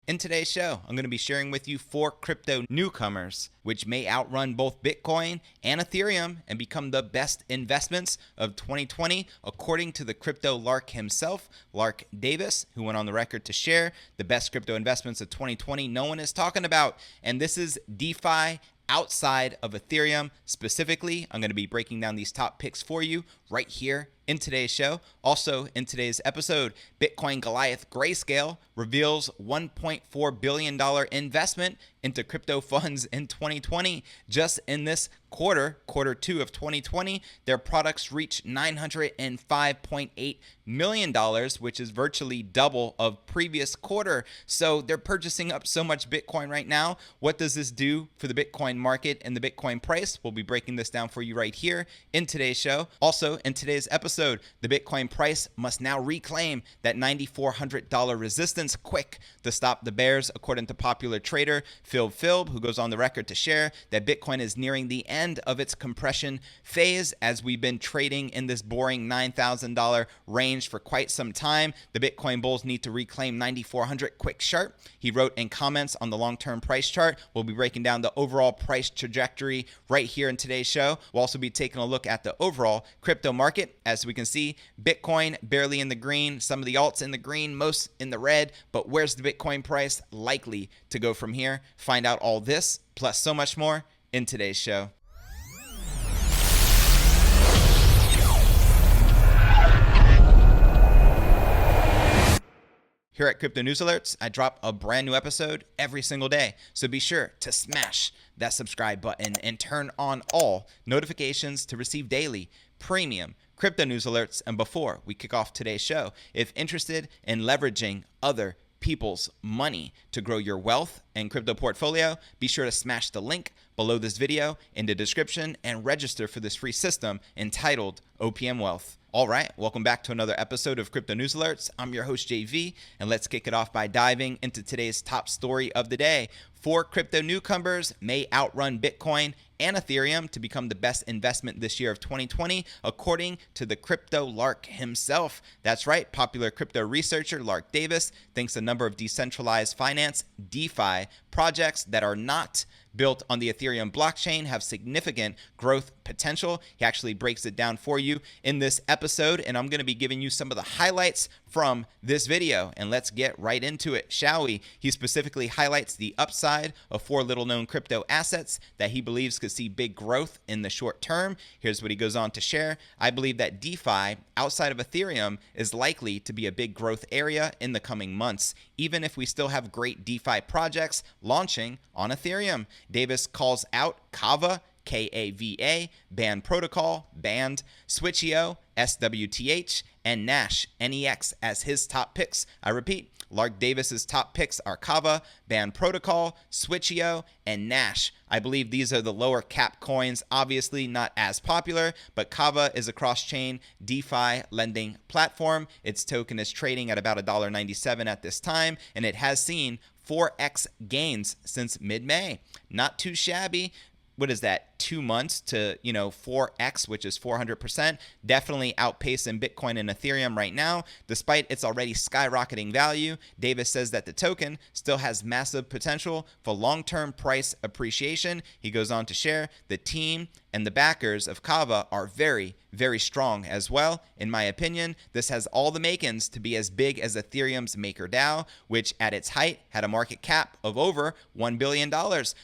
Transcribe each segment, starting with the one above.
In today's show, I'm going to be sharing with you 4 crypto newcomers, which may outrun both Bitcoin and Ethereum and become the best investments of 2020, according to the Crypto Lark himself, Lark Davis, who went on the record to share the best crypto investments of 2020 no one is talking about. And this is DeFi outside of Ethereum. Specifically, I'm going to be breaking down these top picks for you right here in today's show. Also, in today's episode, Bitcoin Goliath Grayscale reveals $1.4 billion investment into crypto funds in 2020. Just in this quarter 2 of 2020, their products reached $905.8 million, which is virtually double of previous quarter. So they're purchasing up so much Bitcoin right now. What does this do for the Bitcoin market and the Bitcoin price? We'll be breaking this down for you right here in today's show. Also, in today's episode, the Bitcoin price must now reclaim that $9,400 resistance quick to stop the bears, according to popular trader Phil Philb, who goes on the record to share that Bitcoin is nearing the end of its compression phase, as we've been trading in this boring $9,000 range for quite some time. The Bitcoin bulls need to reclaim 9,400 quick sharp. He wrote in comments on the long-term price chart. We'll be breaking down the overall price trajectory right here in today's show. We'll also be taking a look at the overall crypto market. As we can see, Bitcoin barely in the green, some of the alts in the green, most in the red. But where's the Bitcoin price likely to go from here? Find out all this plus so much more in today's show. Here at Crypto News Alerts, I drop a brand new episode every single day. So be sure to smash that subscribe button and turn on all notifications to receive daily premium crypto news alerts. And before we kick off today's show, if interested in leveraging other people's money to grow your wealth and crypto portfolio, be sure to smash the link below this video in the description and register for this free system entitled OPM Wealth. All right, welcome back to another episode of Crypto News Alerts. I'm your host, JV, and let's kick it off by diving into today's top story of the day. 4 crypto newcomers may outrun Bitcoin and Ethereum to become the best investment this year of 2020, according to the Crypto Lark himself. That's right, popular crypto researcher Lark Davis thinks a number of decentralized finance, DeFi, projects that are not built on the Ethereum blockchain have significant growth potential. He actually breaks it down for you in this episode, and I'm going to be giving you some of the highlights from this video. And let's get right into it, shall we? He specifically highlights the upside of 4 little-known crypto assets that he believes could see big growth in the short term. Here's what he goes on to share. I believe that DeFi outside of Ethereum is likely to be a big growth area in the coming months, even if we still have great DeFi projects launching on Ethereum. Davis calls out Kava, Kava, Band Protocol, Band, Switcheo, SWTH, and Nash, NEX, as his top picks. I repeat, Lark Davis's top picks are Kava, Band Protocol, Switcheo, and Nash. I believe these are the lower cap coins, obviously not as popular, but Kava is a cross-chain DeFi lending platform. Its token is trading at about $1.97 at this time, and it has seen 4x gains since mid-May. Not too shabby. What is that, 2 months to 4x, which is 400%, definitely outpacing Bitcoin and Ethereum right now. Despite its already skyrocketing value, Davis says that the token still has massive potential for long-term price appreciation. He goes on to share the team and the backers of Kava are very, very strong as well. In my opinion, this has all the makings to be as big as Ethereum's MakerDAO, which at its height had a market cap of over $1 billion.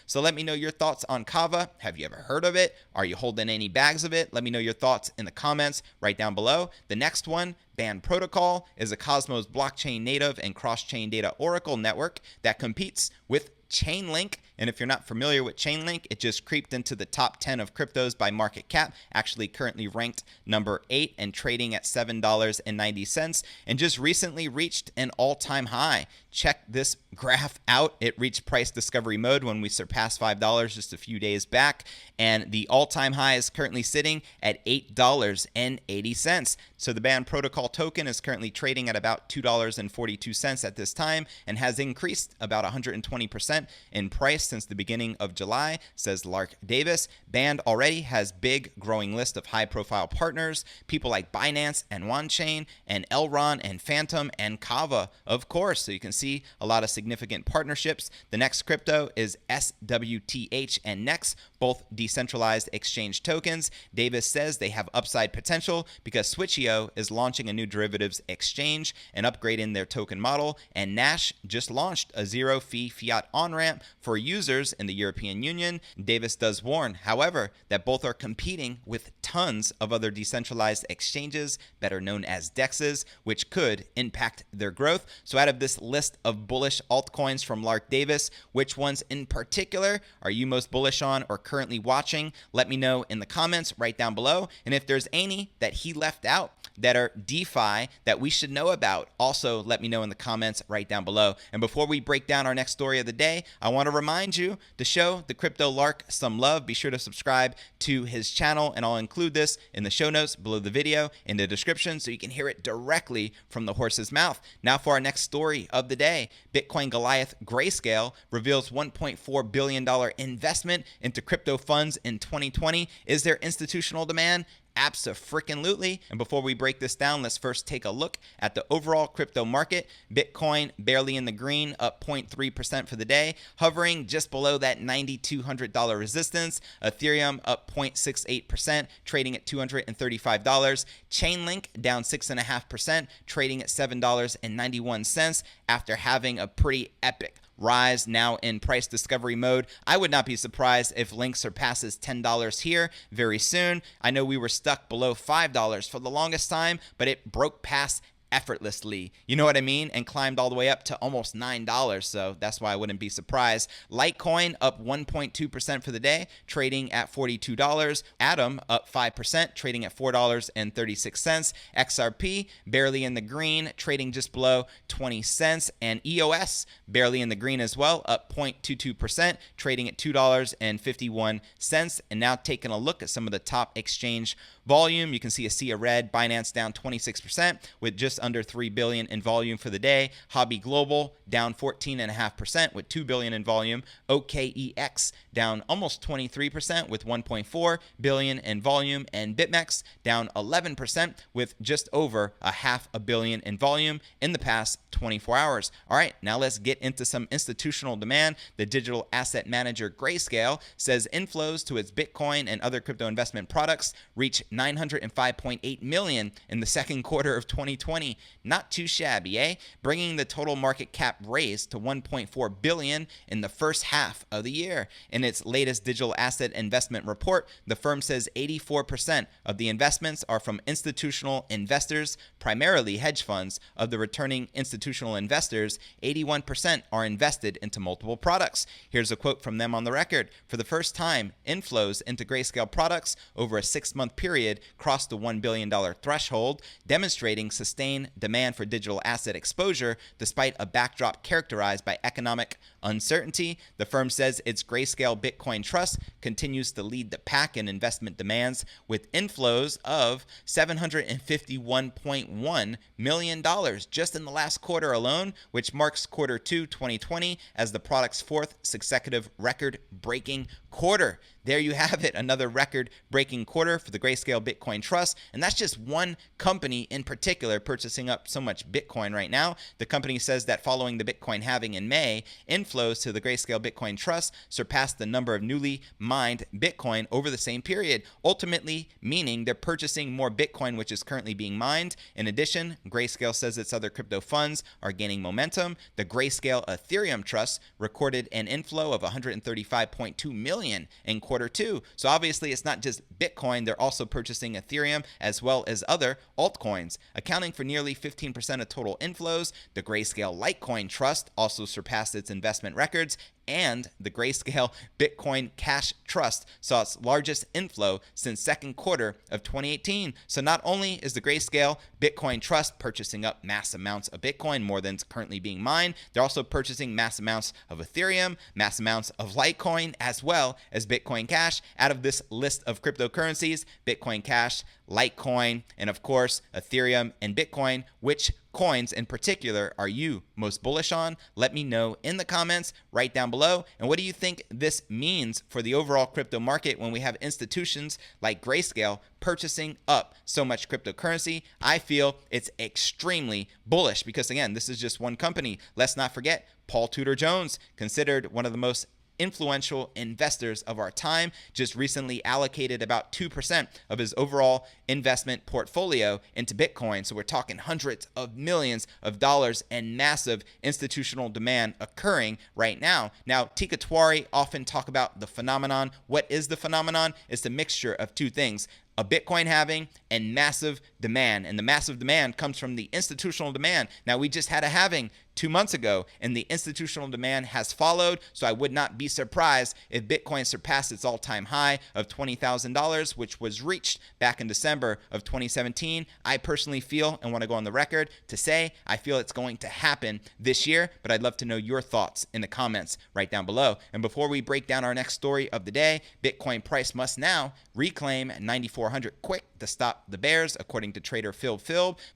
So let me know your thoughts on Kava. Have you ever heard of it? Are you holding any bags of it? Let me know your thoughts in the comments right down below. The next one, Band Protocol, is a Cosmos blockchain native and cross-chain data oracle network that competes with Chainlink. And if you're not familiar with Chainlink, it just creeped into the top 10 of cryptos by market cap, actually currently ranked number 8 and trading at $7.90, and just recently reached an all-time high. Check this graph out. It reached price discovery mode when we surpassed $5 just a few days back, and the all-time high is currently sitting at $8.80. So the Band Protocol token is currently trading at about $2.42 at this time and has increased about 120% in price highest since the beginning of July, says Lark Davis. Band already has big growing list of high-profile partners, people like Binance and OneChain and Outrun and Phantom and Kava, of course. So you can see a lot of significant partnerships. The next crypto is SWTH and Next, both decentralized exchange tokens. Davis says they have upside potential because Switcheo is launching a new derivatives exchange and upgrading their token model, and Nash just launched a zero-fee fiat on-ramp for users in the European Union. Davis does warn, however, that both are competing with tons of other decentralized exchanges, better known as DEXs, which could impact their growth. So out of this list of bullish altcoins from Lark Davis, which ones in particular are you most bullish on or currently watching? Let me know in the comments right down below. And if there's any that he left out that are DeFi that we should know about, also let me know in the comments right down below. And before we break down our next story of the day, I want to remind you to show the Crypto Lark some love. Be sure to subscribe to his channel, and I'll include this in the show notes below the video in the description so you can hear it directly from the horse's mouth. Now for our next story of the day, Bitcoin Goliath Grayscale reveals $1.4 billion investment into crypto funds in 2020. Is there institutional demand? Abso-freaking-lutely. And before we break this down, let's first take a look at the overall crypto market. Bitcoin barely in the green, up 0.3% for the day, hovering just below that $9,200 resistance. Ethereum up 0.68%, trading at $235. Chainlink down 6.5%, trading at $7.91 after having a pretty epic rise, now in price discovery mode. I would not be surprised if Link surpasses $10 here very soon. I know we were stuck below $5 for the longest time, but it broke past effortlessly, you know what I mean, and climbed all the way up to almost $9, so that's why I wouldn't be surprised. Litecoin up 1.2% for the day, trading at $42. Atom up 5%, trading at $4.36. XRP barely in the green, trading just below 20 cents, and EOS barely in the green as well, up 0.22%, trading at $2.51. And now taking a look at some of the top exchange volume, you can see a sea of red. Binance down 26% with just under $3 billion in volume for the day. Hobby Global down 14.5% with $2 billion in volume. OKEX down almost 23% with $1.4 billion in volume, and BitMEX down 11% with just over $500 million in volume in the past 24 hours. All right, now let's get into some institutional demand. The digital asset manager Grayscale says inflows to its Bitcoin and other crypto investment products reach $905.8 million in the second quarter of 2020. Not too shabby, eh? Bringing the total market cap raised to $1.4 billion in the first half of the year. In its latest digital asset investment report, the firm says 84% of the investments are from institutional investors, primarily hedge funds. Of the returning institutional investors, 81% are invested into multiple products. Here's a quote from them on the record. For the first time, inflows into Grayscale products over a 6-month period crossed the $1 billion threshold, demonstrating sustained demand for digital asset exposure despite a backdrop characterized by economic uncertainty. The firm says its Grayscale Bitcoin Trust continues to lead the pack in investment demands with inflows of $751.1 million just in the last quarter alone, which marks quarter 2 2020 as the product's 4th consecutive record-breaking quarter. There you have it, another record-breaking quarter for the Grayscale Bitcoin Trust, and that's just one company in particular purchasing up so much Bitcoin right now. The company says that following the Bitcoin halving in May, inflows to the Grayscale Bitcoin Trust surpassed the number of newly mined Bitcoin over the same period, ultimately meaning they're purchasing more Bitcoin which is currently being mined. In addition, Grayscale says its other crypto funds are gaining momentum. The Grayscale Ethereum Trust recorded an inflow of $135.2 million in quarter 2. So obviously it's not just Bitcoin, they're also purchasing Ethereum as well as other altcoins. Accounting for nearly 15% of total inflows, the Grayscale Litecoin Trust also surpassed its investment records, and the Grayscale Bitcoin Cash Trust saw its largest inflow since second quarter of 2018. So not only is the Grayscale Bitcoin Trust purchasing up mass amounts of Bitcoin, more than's currently being mined, they're also purchasing mass amounts of Ethereum, mass amounts of Litecoin, as well as Bitcoin Cash. Out of this list of cryptocurrencies, Bitcoin Cash, Litecoin, and of course Ethereum and Bitcoin, which coins in particular are you most bullish on? Let me know in the comments right down below. And what do you think this means for the overall crypto market when we have institutions like Grayscale purchasing up so much cryptocurrency? I feel it's extremely bullish because, again, this is just one company. Let's not forget Paul Tudor Jones, considered one of the most influential investors of our time, just recently allocated about 2% of his overall investment portfolio into Bitcoin. So we're talking hundreds of millions of dollars and massive institutional demand occurring right now. Now, Tika Twari often talk about the phenomenon. What is the phenomenon? It's the mixture of two things: a Bitcoin halving and massive demand. And the massive demand comes from the institutional demand. Now, we just had a halving 2 months ago, and the institutional demand has followed. So I would not be surprised if Bitcoin surpassed its all-time high of $20,000, which was reached back in December of 2017. I personally feel, and want to go on the record to say, I feel it's going to happen this year, but I'd love to know your thoughts in the comments right down below. And before we break down our next story of the day, Bitcoin price must now reclaim 9,400 quick to stop the bears, according to trader Phil.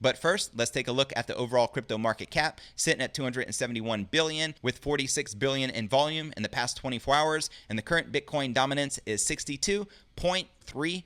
But first, let's take a look at the overall crypto market cap, sitting at 271 billion with 46 billion in volume in the past 24 hours, and the current Bitcoin dominance is 62.3%.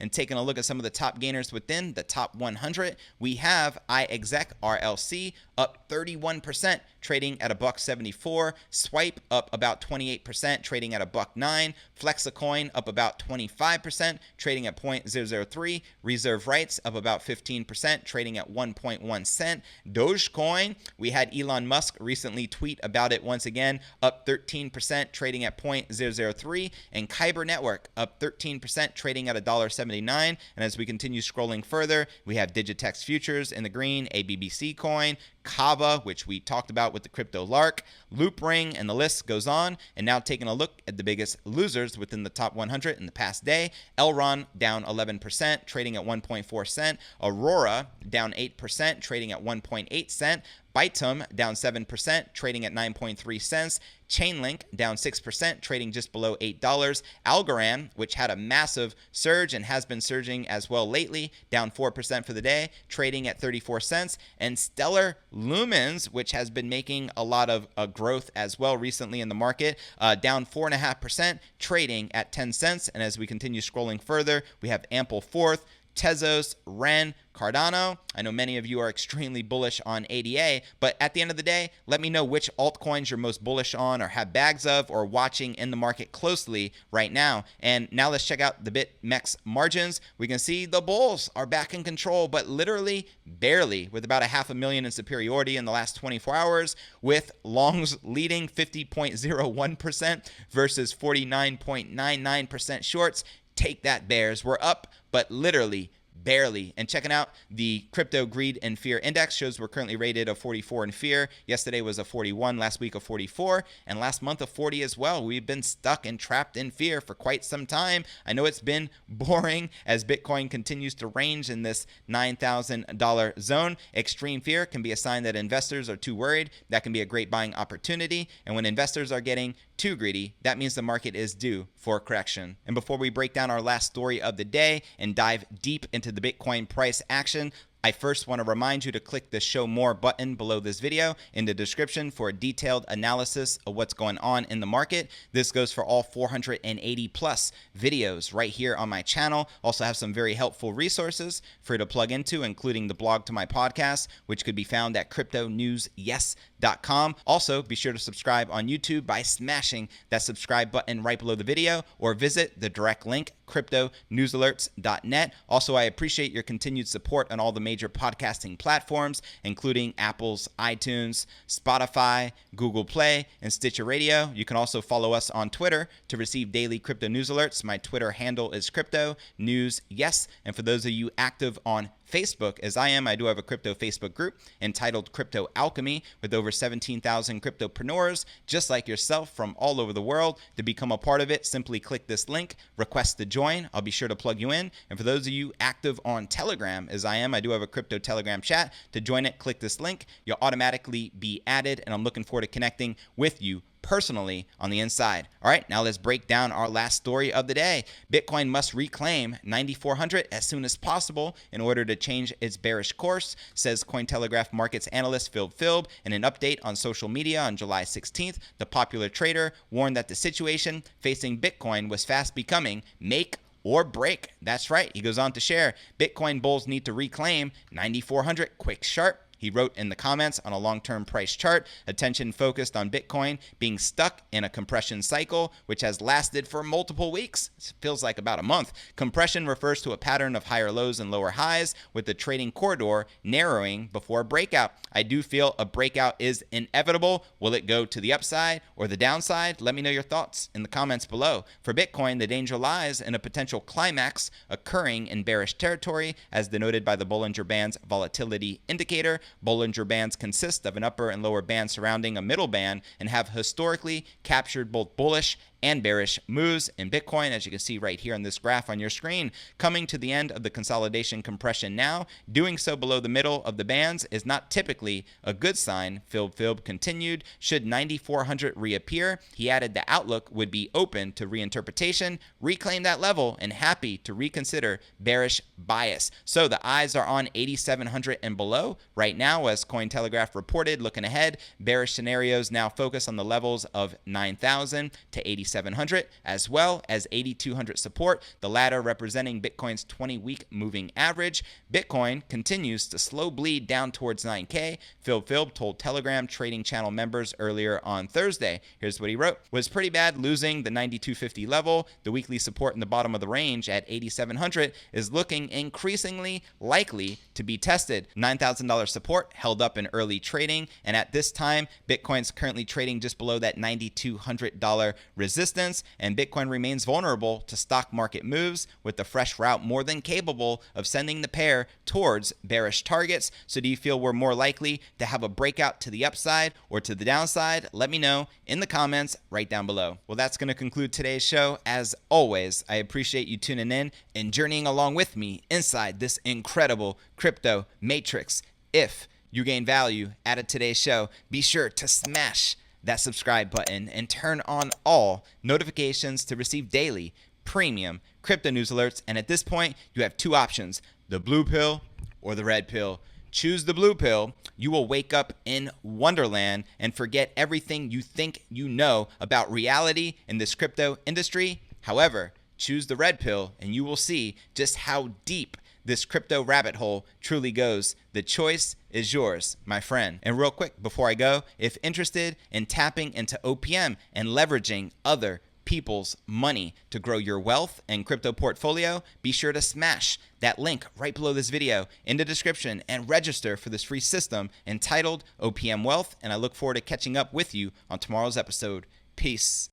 And taking a look at some of the top gainers within the top 100, we have iExec RLC up 31%, trading at $1.74. Swipe up about 28%, trading at $1.09. Flexacoin up about 25%, trading at 0.003. Reserve Rights up about 15%, trading at 1.1 cent. Dogecoin, we had Elon Musk recently tweet about it once again, up 13%, trading at 0.003. And Kyber Network up 13%, trading at $1.79. And as we continue scrolling further, we have Digitex Futures in the green, ABBC coin, Kava, which we talked about with the Crypto Lark, Loopring, and the list goes on. And now taking a look at the biggest losers within the top 100 in the past day, Outrun down 11%, trading at 1.4 cent. Aurora down 8%, trading at 1.8 cent. Bytum down 7%, trading at 9.3 cents. Chainlink down 6%, trading just below $8. Algorand, which had a massive surge and has been surging as well lately, down 4% for the day, trading at 34 cents. And Stellar Lumens, which has been making a lot of growth as well recently in the market, down 4.5%, trading at 10 cents. And as we continue scrolling further, we have Ample Fourth, Tezos, Ren, Cardano. I know many of you are extremely bullish on ADA, but at the end of the day, let me know which altcoins you're most bullish on or have bags of or watching in the market closely right now. And now let's check out the BitMEX margins. We can see the bulls are back in control, but literally barely, with about 500,000 in superiority in the last 24 hours, with longs leading 50.01% versus 49.99% shorts. Take that, bears. We're up, but literally barely. And checking out the crypto greed and fear index shows we're currently rated a 44 in fear. Yesterday was a 41, last week a 44, and last month a 40 as well. We've been stuck and trapped in fear for quite some time. I know it's been boring as Bitcoin continues to range in this $9,000 zone. Extreme fear can be a sign that investors are too worried. That can be a great buying opportunity. And when investors are getting too greedy, that means the market is due for a correction. And before we break down our last story of the day and dive deep into the Bitcoin price action, I first want to remind you to click the show more button below this video in the description for a detailed analysis of what's going on in the market. This goes for all 480 plus videos right here on my channel. Also have some very helpful resources for you to plug into, including the blog to my podcast, which could be found at cryptonewsyes.com. Also, be sure to subscribe on YouTube by smashing that subscribe button right below the video, or visit the direct link, cryptonewsalerts.net. Also, I appreciate your continued support on all the major podcasting platforms, including Apple's iTunes, Spotify, Google Play, and Stitcher Radio. You can also follow us on Twitter to receive daily crypto news alerts. My Twitter handle is cryptonewsyes. And for those of you active on Facebook, as I am, I do have a crypto Facebook group entitled Crypto Alchemy with over 17,000 cryptopreneurs just like yourself from all over the world. To become a part of it, simply click this link, request to join. I'll be sure to plug you in. And for those of you active on Telegram, as I am, I do have a crypto Telegram chat. To join it, click this link. You'll automatically be added, and I'm looking forward to connecting with you personally on the inside. All right, now let's break down our last story of the day. Bitcoin must reclaim 9,400 as soon as possible in order to change its bearish course, says Cointelegraph markets analyst Phil Philb in an update on social media on July 16th. The popular trader warned that the situation facing Bitcoin was fast becoming make or break. That's right. He goes on to share, Bitcoin bulls need to reclaim 9,400 quick, sharp. He wrote in the comments on a long-term price chart, attention focused on Bitcoin being stuck in a compression cycle, which has lasted for multiple weeks. It feels like about a month. Compression refers to a pattern of higher lows and lower highs, with the trading corridor narrowing before a breakout. I do feel a breakout is inevitable. Will it go to the upside or the downside? Let me know your thoughts in the comments below. For Bitcoin, the danger lies in a potential climax occurring in bearish territory, as denoted by the Bollinger Band's volatility indicator. Bollinger Bands consist of an upper and lower band surrounding a middle band and have historically captured both bullish and bearish moves in Bitcoin, as you can see right here on this graph on your screen. Coming to the end of the consolidation compression now, doing so below the middle of the bands is not typically a good sign, Phil Philb continued. Should 9,400 reappear, he added the outlook would be open to reinterpretation, reclaim that level, and happy to reconsider bearish bias. So the eyes are on 8,700 and below right now, as Cointelegraph reported. Looking ahead, bearish scenarios now focus on the levels of 9,000 to 8,700, as well as 8,200 support, the latter representing Bitcoin's 20-week moving average. Bitcoin continues to slow bleed down towards 9K, Phil Philb told Telegram trading channel members earlier on Thursday. Here's what he wrote. Was pretty bad losing the 9,250 level. The weekly support in the bottom of the range at 8,700 is looking increasingly likely to be tested. $9,000 support held up in early trading, and at this time, Bitcoin's currently trading just below that $9,200 resistance, and Bitcoin remains vulnerable to stock market moves, with the fresh route more than capable of sending the pair towards bearish targets. So do you feel we're more likely to have a breakout to the upside or to the downside? Let me know in the comments right down below. Well, that's going to conclude today's show. As always, I appreciate you tuning in and journeying along with me inside this incredible crypto matrix. If you gain value out of today's show, be sure to smash that subscribe button and turn on all notifications to receive daily premium crypto news alerts. And at this point, you have two options, the blue pill or the red pill. Choose the blue pill. You will wake up in Wonderland and forget everything you think you know about reality in this crypto industry. However, choose the red pill and you will see just how deep this crypto rabbit hole truly goes. The choice is yours, my friend. And real quick before I go, if interested in tapping into OPM and leveraging other people's money to grow your wealth and crypto portfolio, be sure to smash that link right below this video in the description and register for this free system entitled OPM Wealth. And I look forward to catching up with you on tomorrow's episode. Peace.